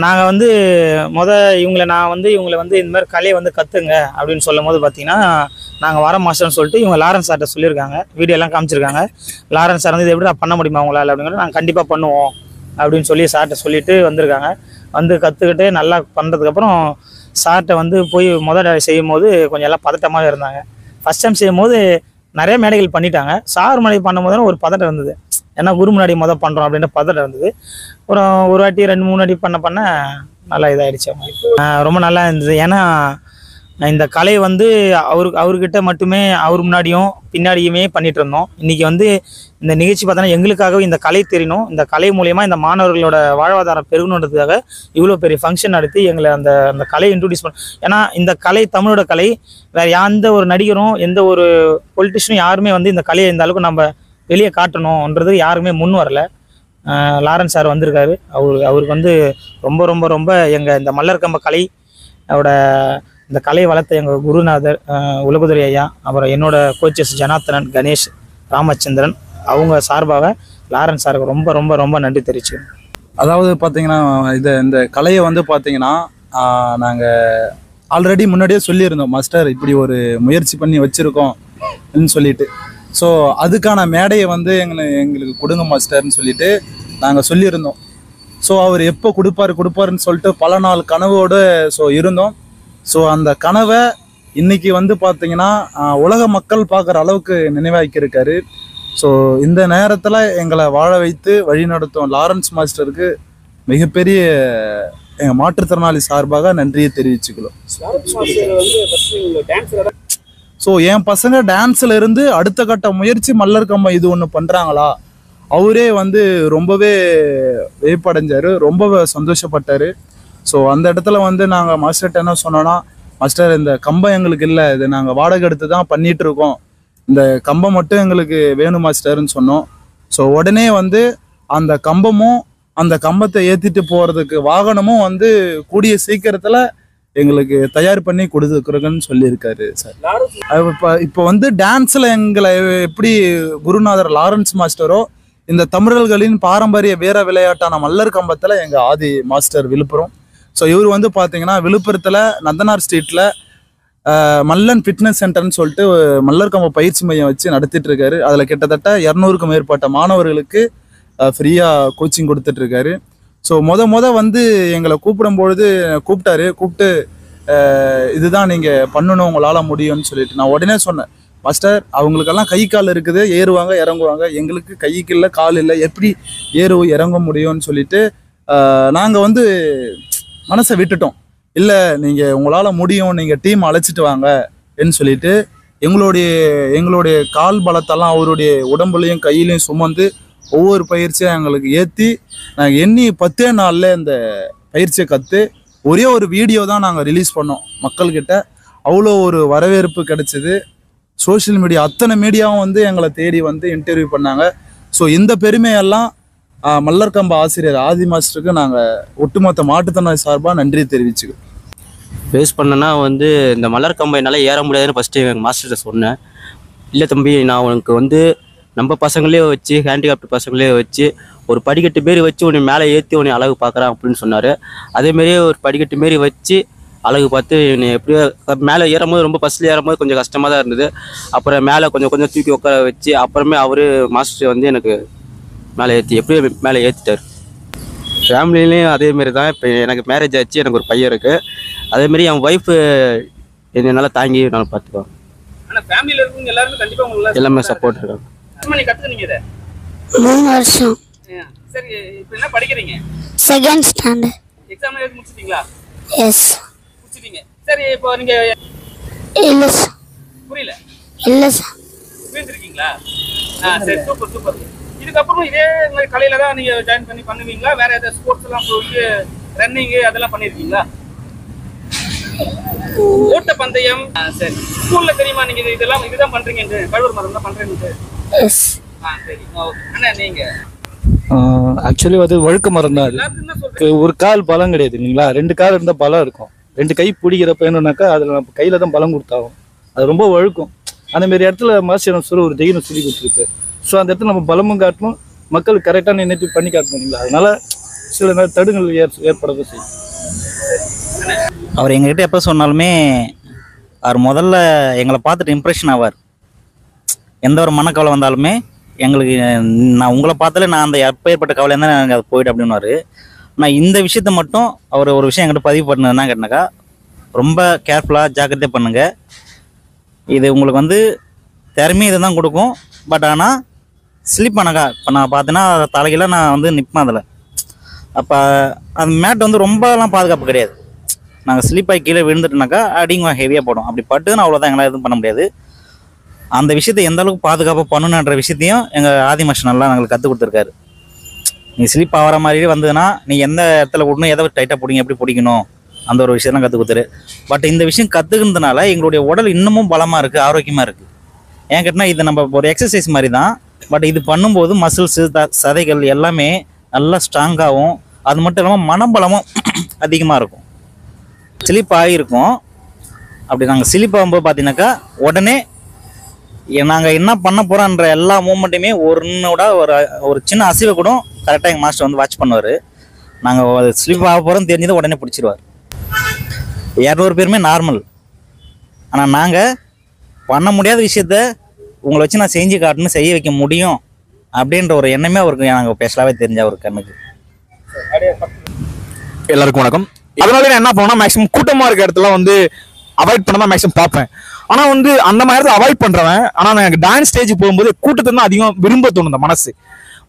நாங்கள் வந்து இவங்களை வந்து இந்த மாதிரி கலையை வந்து கற்றுங்க அப்படின்னு சொல்லும் போது பார்த்தீங்கன்னா நாங்கள் வர மாஸ்டர்னு சொல்லிட்டு இவங்க லாரன்ஸ் சார்கிட்ட சொல்லியிருக்காங்க, வீடியோலாம் காமிச்சிருக்காங்க. லாரன்ஸ் சார் வந்து இது எப்படி பண்ண முடியுமா அவங்களால அப்படிங்கிறது நாங்கள் கண்டிப்பாக பண்ணுவோம் அப்படின்னு சொல்லி சார்கிட்ட சொல்லிட்டு வந்திருக்காங்க. வந்து கற்றுக்கிட்டு நல்லா பண்ணுறதுக்கப்புறம் சார்கிட்ட வந்து போய் செய்யும் போது கொஞ்சம் எல்லாம் பதட்டமாகவே இருந்தாங்க. ஃபஸ்ட் டைம் செய்யும் போது நிறைய மேடைகள் பண்ணிட்டாங்க. சார் முன்னாடி பண்ணும்போது ஒரு பதட்டம் இருந்தது, ஏன்னா குரு முன்னாடி பண்ணுறோம் அப்படின்ற பதட்டம் இருந்தது. அப்புறம் ஒரு வாட்டி 2-3 வாட்டி பண்ண நல்லா இதாகிடுச்சு. ரொம்ப நல்லா இருந்தது. ஏன்னா இந்த கலை வந்து அவர்கிட்ட மட்டுமே அவர் முன்னாடியும் பின்னாடியுமே பண்ணிட்டு இருந்தோம். இன்றைக்கி வந்து இந்த நிகழ்ச்சி பார்த்தோன்னா எங்களுக்காகவே இந்த கலை தெரியணும், இந்த கலை மூலயமா இந்த மாணவர்களோட வாழ்வாதாரம் பெருகணுன்றதுக்காக இவ்வளோ பெரிய ஃபங்க்ஷன் நடத்தி எங்களை அந்த கலையை இன்ட்ரடியூஸ் பண்ண. ஏன்னா இந்த கலை தமிழோட கலை, வேறு எந்த ஒரு நடிகரும் எந்த ஒரு பொலிட்டிஷியனும் யாருமே வந்து இந்த கலையை இந்த அளவுக்கு நம்ம வெளியே காட்டணுன்றது யாருமே முன் வரல. லாரன்ஸ் சார் வந்திருக்காரு. அவருக்கு வந்து ரொம்ப ரொம்ப ரொம்ப எங்கள் இந்த மல்லர்கம்ப கலை இந்த கலை வளர்த்த எங்கள் குருநாதர் உலகுதுரை ஐயா, அப்புறம் என்னோட கோச்சஸ் ஜனார்த்தனன், கணேஷ், ராமச்சந்திரன், அவங்க சார்பாக லாரன்ஸ் சாருக்கு ரொம்ப ரொம்ப ரொம்ப நன்றி தெரிவிச்சு. அதாவது பார்த்தீங்கன்னா இந்த கலையை வந்து பார்த்தீங்கன்னா நாங்கள் ஆல்ரெடி முன்னாடியே சொல்லியிருந்தோம், மாஸ்டர் இப்படி ஒரு முயற்சி பண்ணி வச்சுருக்கோம் சொல்லிட்டு. ஸோ அதுக்கான மேடையை வந்து எங்களுக்கு கொடுங்க மாஸ்டர்னு சொல்லிட்டு நாங்கள் சொல்லியிருந்தோம். ஸோ அவர் எப்போ கொடுப்பாருன்னு சொல்லிட்டு பல நாள் கனவோடு இருந்தோம். ஸோ அந்த கனவை இன்னைக்கு வந்து பார்த்தீங்கன்னா உலக மக்கள் பார்க்குற அளவுக்கு நினைவாக்கியிருக்காரு. ஸோ இந்த நேரத்தில் எங்களை வாழ வைத்து வழிநடத்தும் லாரன்ஸ் மாஸ்டருக்கு மிகப்பெரிய எங்கள் மாற்றுத்திறனாளி சார்பாக நன்றியை தெரிவிச்சுக்கலாம். ஸோ என் பசங்க டான்ஸில் இருந்து அடுத்த கட்ட முயற்சி மல்லர்கம்பம் இது ஒன்று பண்ணுறாங்களா, அவரே வந்து ரொம்பவே வியப்படைஞ்சார், ரொம்பவே சந்தோஷப்பட்டார். ஸோ அந்த இடத்துல வந்து நாங்கள் மாஸ்டர்கிட்ட என்ன சொன்னோன்னா, மாஸ்டர் இந்த கம்பம் எங்களுக்கு இல்லை, இது நாங்கள் வாடகை எடுத்து தான் பண்ணிகிட்டு இருக்கோம், இந்த கம்பம் மட்டும் எங்களுக்கு வேணும் மாஸ்டர்னு சொன்னோம். ஸோ உடனே வந்து அந்த கம்பமும் அந்த கம்பத்தை ஏற்றிட்டு போகிறதுக்கு வாகனமும் வந்து கூடிய சீக்கிரத்தில் எங்களுக்கு தயார் பண்ணி கொடுத்துருக்குறோன்னு சொல்லியிருக்காரு சார். இப்போ வந்து டான்ஸில் எங்களை எப்படி குருநாதர் லாரன்ஸ் மாஸ்டரோ, இந்த தமிழர்களின் பாரம்பரிய வீர விளையாட்டான மல்லர் கம்பத்தில் எங்கள் ஆதி மாஸ்டர் விழுப்புரம். ஸோ இவர் வந்து பார்த்தீங்கன்னா விழுப்புரத்தில் நந்தனார் ஸ்ட்ரீட்டில் மல்லன் ஃபிட்னஸ் சென்டர்னு சொல்லிட்டு மல்லர் கம்ப பயிற்சி மையம் வச்சு நடத்திட்டு இருக்காரு. அதில் கிட்டத்தட்ட 200க்கும் மேற்பட்ட மாணவர்களுக்கு ஃப்ரீயாக கோச்சிங் கொடுத்துட்ருக்காரு. ஸோ வந்து எங்களை கூப்பிட்டு இதுதான் நீங்கள் பண்ணணும், உங்களால் முடியும்னு சொல்லிட்டு நான் உடனே சொன்னேன், மாஸ்டர் அவங்களுக்கெல்லாம் கை கால் இருக்குது, ஏறுவாங்க இறங்குவாங்க, எங்களுக்கு கைக்கு இல்லை கால் இல்லை, எப்படி இறங்க முடியும்னு சொல்லிட்டு நாங்கள் வந்து மனசை விட்டுட்டோம். இல்லை நீங்கள் உங்களால் முடியும், நீங்கள் டீம் அழைச்சிட்டு வாங்கன்னு சொல்லிட்டு எங்களுடைய கால் பலத்தெல்லாம் அவருடைய உடம்புலையும் கையிலையும் சுமந்து ஒவ்வொரு பயிற்சியாக எங்களுக்கு ஏற்றி நாங்கள் எண்ணி 10 நாளில் இந்த பயிற்சியை கற்று ஒரே ஒரு வீடியோ தான் நாங்கள் ரிலீஸ் பண்ணோம் மக்கள்கிட்ட. அவ்வளோ ஒரு வரவேற்பு கிடைச்சிது. சோஷியல் மீடியா அத்தனை மீடியாவும் வந்து எங்களை தேடி வந்து இன்டர்வியூ பண்ணாங்க. ஸோ இந்த பெருமையெல்லாம் மல்லர்கம்ப ஆசிரியர் ஆதி மாஸ்டருக்கு நாங்கள் ஒட்டுமொத்த மாட்டுத்திறனாளி சார்பாக நன்றி தெரிவிச்சுக்கிறோம். ஃபேஸ் பண்ணனா வந்து இந்த மல்லர்கம்பை என்னால் ஏற முடியாதுன்னு ஃபஸ்ட்டு எங்கள் மாஸ்டர்கிட்ட சொன்னேன். இல்லை தம்பி, நான் உனக்கு வந்து நம்ம பசங்களே வச்சு ஹேண்டிகேப்ட் பசங்களே வச்சு ஒரு படிக்கட்டு மாரி வச்சு உன்னை மேலே ஏற்றி உன்னை அழகு பார்க்குறேன் அப்படின்னு சொன்னார். அதேமாரியே ஒரு படிக்கட்டு மாரி வச்சு அழகு பார்த்து என்னை எப்படியோ மேலே ஏறும்போது ரொம்ப ஃபஸ்ட்டில் ஏறும்போது கொஞ்சம் கஷ்டமாக தான் இருந்தது. அப்புறம் மேலே கொஞ்சம் தூக்கி உட்கார வச்சு அப்புறமே அவர் மாஸ்டர் வந்து எனக்கு மேலே எப்படியோ மேலே ஏற்றிட்டார். ஃபேமிலிலையும் அதேமாரி தான். இப்போ எனக்கு மேரேஜ் ஆச்சு, எனக்கு ஒரு பையன் இருக்குது. அதேமாரி என் ஒய்ஃபு என்னை நல்லா தாங்கி நான் பார்த்துக்குவேன். எல்லாமே சப்போர்ட் இருக்காங்க. 3 வருஷம். சரி, இப்போ என்ன படிக்கிறீங்க? Second standard. எக்ஸாம் எழுதி முடிச்சிட்டீங்களா? எஸ். முடிச்சிட்டீங்க. சரி, இப்போ நீங்க இல்ல சார். புரியல? இல்ல சார். புரிஞ்சிருக்கீங்களா? சரி, சூப்பர். இதுக்கப்புறம் இதே மாதிரி கலையில தான் நீங்க ஜாயின் பண்ணி பண்ணுவீங்களா? வேற ஏதாவது ஸ்போர்ட்ஸ் எல்லாம் போயிட்டு ரன்னிங் அதெல்லாம் பண்ணிருக்கீங்களா? ஓட்ட பந்தயம். சரி, ஸ்கூல்ல தெரியுமா நீங்க இதுதான் பண்றீங்க, கழுவர் மரம் தான் பண்றீங்க? எஸ். சரி, ஓகே. அண்ணா நீங்க ஆக்சுவலி அது வழுக்க மரம் தான். அது ஒரு கால் பலம் கிடையாது இல்லைங்களா, 2 கால் இருந்தால் பலம் இருக்கும். 2 கை பிடிக்கிறப்ப என்னன்னாக்கா அதில் நம்ம கையில் தான் பலம் கொடுத்தாகும். அது ரொம்ப வழுக்கும். அந்தமாரி இடத்துல மாஸ்டர் சொல்லி ஒரு தைரியம் சொல்லி கொடுத்துருக்கு. ஸோ அந்த இடத்துல நம்ம பலமும் காட்டணும், மக்கள் கரெக்டான நினைத்து பண்ணி காட்டணுங்களா, அதனால சில நேரம் தடுங்கள் ஏற்படவும் செய்யும். அவர் எங்ககிட்ட எப்போ சொன்னாலுமே அவர் முதல்ல எங்களை பார்த்துட்டு இம்ப்ரெஷன் ஆவார். எந்த ஒரு மனக்கவலை வந்தாலுமே எங்களுக்கு நான் உங்களை பார்த்தாலே நான் அந்த எப்பேற்பட்ட கவலை இருந்தால் எனக்கு அது போய்ட்டு அப்படின்னாரு. நான் இந்த விஷயத்த மட்டும் அவர் ஒரு விஷயம் என்கிட்ட பதிவு பண்ணதுன்னா கேட்டாக்கா, ரொம்ப கேர்ஃபுல்லாக ஜாக்கிரதையாக பண்ணுங்க, இது உங்களுக்கு வந்து திறமையை இது தான் கொடுக்கும். பட் ஆனால் ஸ்லிப் ஆனாக்கா இப்போ நான் பார்த்தேன்னா தலைகீழ நான் வந்து நிற்பேன் அதில். அப்போ அந்த மேட் வந்து ரொம்பலாம் பாதுகாப்பு கிடையாது. நாங்கள் ஸ்லிப் ஆகி கீழே விழுந்துட்டோனாக்கா அடிங்க ஹெவியாக போடும். அப்படி பட்டுன்னு அவ்வளோதான், எங்களால் எதுவும் பண்ண முடியாது. அந்த விஷயத்தை எந்த அளவுக்கு பாதுகாப்பாக பண்ணணுன்ற விஷயத்தையும் எங்கள் ஆதி மாஸ்டர் நல்லா எங்களுக்கு கற்றுக் கொடுத்துருக்காரு. நீ ஸ்லிப் ஆகிற மாதிரி வந்ததுன்னா நீ எந்த இடத்துல விடணும், எதை டைட்டாக பிடிங்க, எப்படி பிடிக்கணும், அந்த ஒரு விஷயம்லாம் கற்றுக் கொடுத்துரு. பட் இந்த விஷயம் கற்றுக்கிறதுனால எங்களுடைய உடல் இன்னமும் பலமாக இருக்குது, ஆரோக்கியமாக இருக்குது. ஏன் கேட்டால் இது நம்ம ஒரு எக்ஸசைஸ் மாதிரி தான். பட் இது பண்ணும்போது மசில்ஸு சதைகள் எல்லாமே நல்லா ஸ்ட்ராங்காகவும், அது மட்டும் இல்லாமல் மனபலமும் அதிகமாக இருக்கும். ஸ்லிப் ஆகியிருக்கும். அப்படி நாங்கள் ஸ்லிப் ஆகும்போது பார்த்தீங்கன்னாக்கா உடனே நாங்கள் என்ன பண்ண போகிறோன்ற எல்லா மூமெண்ட்டையுமே ஒன்னோட ஒரு சின்ன அசைவை கூட கரெக்டாக எங்கள் மாஸ்டர் வந்து வாட்ச் பண்ணுவார். நாங்கள் ஸ்லிப் ஆக போகிறோன்னு தெரிஞ்சதை உடனே பிடிச்சிருவார். 200 பேருமே நார்மல். ஆனால் நாங்கள் பண்ண முடியாத விஷயத்த உங்களை வச்சு நான் செஞ்சு காட்டணும், செய்ய வைக்க முடியும் அப்படின்ற ஒரு எண்ணமே அவருக்கு நாங்கள் பேசலாவே தெரிஞ்ச ஒரு கண்ணுக்கு. எல்லாருக்கும் வணக்கம். அதனால நான் என்ன பண்ணுவேன்னா, மேக்ஸிமம் கூட்டமாக இருக்க இடத்துல வந்து அவாய்ட் பண்ண தான் மேக்ஸிமம் பார்ப்பேன். ஆனால் வந்து அந்த மாதிரி அவாய்ட் பண்ணுறவன், ஆனால் எனக்கு டான்ஸ் ஸ்டேஜ் போகும்போது கூட்டத்தை தான் அதிகம் விரும்ப தோணும். இந்த மனசு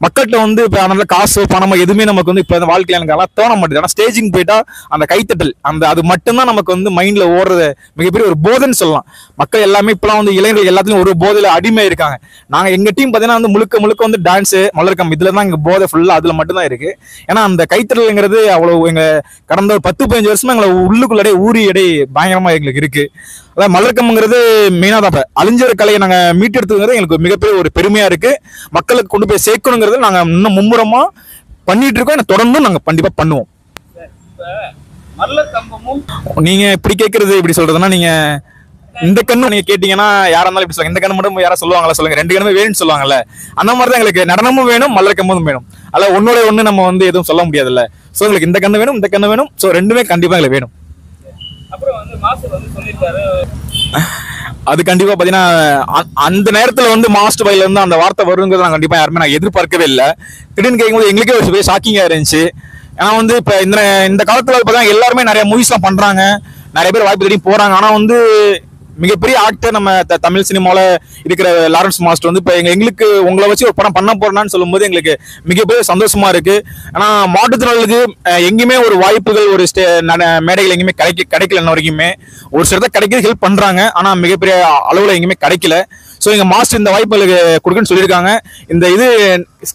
மக்கள்கிட்ட வந்து இப்போ அதனால காசோ பணமோ எதுவுமே நமக்கு வந்து இப்போ இந்த வாழ்க்கையில் எனக்கு அதெல்லாம் தோண மாட்டேது. ஆனால் ஸ்டேஜிங் போயிட்டா அந்த கைத்தட்டல் அது மட்டும்தான் நமக்கு வந்து மைண்டில் ஓடுறது மிகப்பெரிய ஒரு போதைன்னு சொல்லலாம். மக்கள் எல்லாமே இப்போலாம் வந்து இளைஞர்கள் எல்லாத்துலையும் ஒரு போதையில் அடிமை இருக்காங்க. நாங்கள் எங்கள் டீம் பார்த்தீங்கன்னா வந்து முழுக்க வந்து டான்ஸு மலர்கம் இதில் தான் எங்கள் போதை ஃபுல்லாக அதில் மட்டும்தான் இருக்குது. ஏன்னா அந்த கைத்தட்டல்ங்கிறது அவ்வளோ எங்கள் கடந்த ஒரு 10-15 வருஷமா எங்களை உள்ளுக்குள்ளே ஊறி பயங்கரமாக எங்களுக்கு இருக்குது. அதான் மலர்கம்ங்கிறது மெயினாக தான். இப்போ அழிஞ்ச கலையை நாங்கள் மீட்டெடுத்துங்கிறது எங்களுக்கு மிகப்பெரிய ஒரு பெருமையாக இருக்குது. மக்களுக்கு கொண்டு போய் சேர்க்கணுங்கிறது நாங்கள் இன்னும் மும்முரமாக பண்ணிட்டு இருக்கோம். எனக்கு தொடர்ந்து நாங்கள் கண்டிப்பாக பண்ணுவோம். நீங்கள் இப்படி கேட்குறது இப்படி சொல்கிறதுனா, நீங்கள் இந்த கண்ணு நீங்கள் கேட்டிங்கன்னா யாராக இருந்தாலும் இப்படி சொல்லுங்க. இந்த கண்ணு மட்டும் யாராவது சொல்லுவாங்களா சொல்லுங்கள், 2 கண்ணுமே வேணும்னு சொல்லுவாங்கல்ல. அந்த மாதிரி தான் எங்களுக்கு நடனமும் வேணும், மலர்கம்பும் வேணும். அதில் ஒன்னோட ஒன்று நம்ம வந்து எதுவும் சொல்ல முடியாதுல்ல. ஸோ எங்களுக்கு இந்த கண்ணு வேணும், இந்த கண்ணு வேணும். ஸோ ரெண்டுமே கண்டிப்பாக எங்களுக்கு வேணும். அப்புறம் வந்து மாஸ்டர் வந்து சொல்லியிருக்காரு, அது கண்டிப்பா பாத்தீங்கன்னா அந்த நேரத்துல வந்து மாஸ்டர் பையில இருந்து அந்த வார்த்தை வருங்கிறது நான் கண்டிப்பா யாருமே நான் எதிர்பார்க்கவே இல்லை. திடீர்னு கேட்கும்போது எங்களுக்கே ஒரு ஷாக்கிங்கா இருந்துச்சு. ஏன்னா வந்து இப்ப இந்த காலத்துல பார்த்தீங்கன்னா எல்லாருமே நிறைய மூவிஸ் எல்லாம் பண்றாங்க, நிறைய பேர் வாய்ப்பு தேடி போறாங்க. ஆனா வந்து மிகப்பெரிய ஆக்டர் நம்ம தமிழ் சினிமாவில் இருக்கிற லாரன்ஸ் மாஸ்டர் வந்து இப்போ எங்களுக்கு உங்களை வச்சு ஒரு படம் பண்ண போறேன்னு சொல்லும்போது எங்களுக்கு மிகப்பெரிய சந்தோஷமா இருக்கு. ஏன்னா மாற்றுத்திறனாளிகளுக்கு எங்கேயுமே ஒரு வாய்ப்புகள் ஒரு மேடைகள் எங்கேயுமே கிடைக்கல. இன்ன வரைக்குமே ஒரு சிலத்தை கிடைக்கிறது ஹெல்ப் பண்றாங்க, ஆனால் மிகப்பெரிய அளவில் எங்கேயுமே கிடைக்கல. ஸோ எங்கள் மாஸ்டர் இந்த வாய்ப்புகளுக்கு கொடுக்குன்னு சொல்லியிருக்காங்க. இந்த இது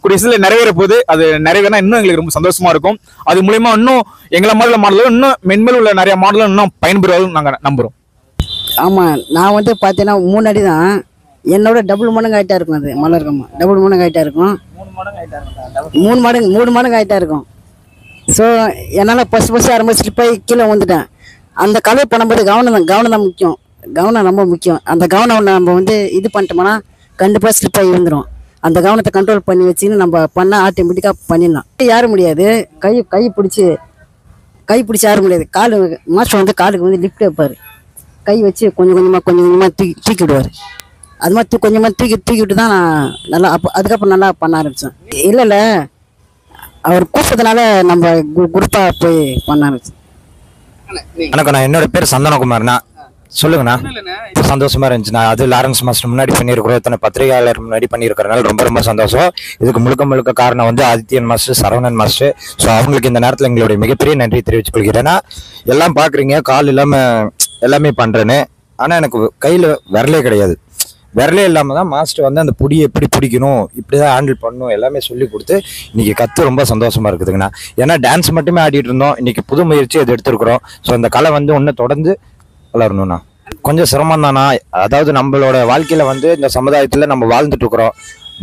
குடிசில் நிறைவேற போது, அது நிறைவேறினா இன்னும் எங்களுக்கு ரொம்ப சந்தோஷமா இருக்கும். அது மூலயமா இன்னும் எங்களை மாதிரி மாடலும் இன்னும் மென்மேல் உள்ள நிறைய மாடலும் இன்னும் பயன்பெறுவதும் நாங்கள் நம்புகிறோம். ஆமாம், நான் வந்து பார்த்தீங்கன்னா 3 அடி தான், என்னோட டபுள் மடங்கு ஹைட்டாக இருக்கும். அது மலர்கம்மா டபுள் மடங்கு ஹைட்டாக இருக்கும், 3 மடங்கு ஹைட்டாக இருக்கும். ஸோ என்னால் ஃபஸ்ட் ஆரம்பி ஸ்லிப் ஆகி கீழே வந்துட்டேன். அந்த கலை பண்ணும்போது கவனம் தான் முக்கியம். கவனம் ரொம்ப முக்கியம். அந்த கவனம் நம்ம வந்து இது பண்ணிட்டோம்னா கண்டிப்பாக ஸ்லிப் ஆகி வந்துடும். அந்த கவனத்தை கண்ட்ரோல் பண்ணி வச்சுன்னு நம்ம பண்ணால் ஆட்டோமேட்டிக்காக பண்ணிடலாம். யாரும் முடியாது, கை பிடிச்சி யாரும் முடியாது. மாஸ்டர் வந்து காலுக்கு வந்து லிஃப்ட் வைப்பார், கை வச்சு கொஞ்சம் கொஞ்சமாக தூக்கி விடுவார். அது மாதிரி கொஞ்சமாக தூக்கி விட்டு தான் நான் நல்லா அதுக்கப்புறம் நல்லா பண்ண ஆரம்பித்தேன். இல்லை அவர் கூப்பிட்டதுனால நம்ம குரூப்பாக போய் பண்ண ஆரம்பித்தேன். வணக்கம், நான் என்னோட பேர் சந்தனகுமார்ண்ணா. சொல்லுங்கண்ணா. சந்தோஷமா இருந்துச்சுண்ணா. அது லாரன்ஸ் மாஸ்டர் முன்னாடி பண்ணியிருக்கிறோம், இத்தனை பத்திரிகையாளர் முன்னாடி பண்ணியிருக்கிறனால ரொம்ப சந்தோஷம். இதுக்கு முழுக்க காரணம் வந்து Adityan master, Saravanan master. So அவங்களுக்கு இந்த நேரத்தில் எங்களுடைய மிகப்பெரிய நன்றி தெரிவித்துக் கொள்கிறேன்னா, எல்லாம் பார்க்குறீங்க கால் இல்லாமல் எல்லாமே பண்ணுறேன்னு, ஆனால் எனக்கு கையில் விரலே கிடையாது. விரலே இல்லாமல் தான் மாஸ்டர் வந்து அந்த புடியை எப்படி பிடிக்கணும், இப்படி தான் ஹேண்டில் பண்ணணும் எல்லாமே சொல்லி கொடுத்து இன்றைக்கி கற்று ரொம்ப சந்தோஷமாக இருக்குதுங்கண்ணா. ஏன்னா டான்ஸ் மட்டுமே ஆடிட்டு இருந்தோம், இன்றைக்கி புது முயற்சி அது எடுத்துருக்குறோம். ஸோ அந்த கலை வந்து ஒன்று தொடர்ந்து வளரணும்ண்ணா. கொஞ்சம் சிரமம் தானா, அதாவது நம்மளோட வாழ்க்கையில் வந்து இந்த சமுதாயத்தில் நம்ம வாழ்ந்துட்டு இருக்கிறோம்.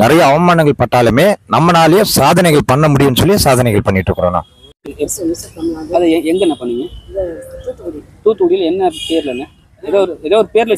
நிறைய அவமானங்கள் பட்டாலுமே நம்மளாலேயே சாதனைகள் பண்ண முடியும்னு சொல்லி சாதனைகள் பண்ணிட்டு இருக்கிறோம்ண்ணா. அது எங்கண்ணா பண்ணீங்க? தூத்துக்குடியில் என்ன பேர்லண்ணா? ஏதோ ஒரு பேர்ல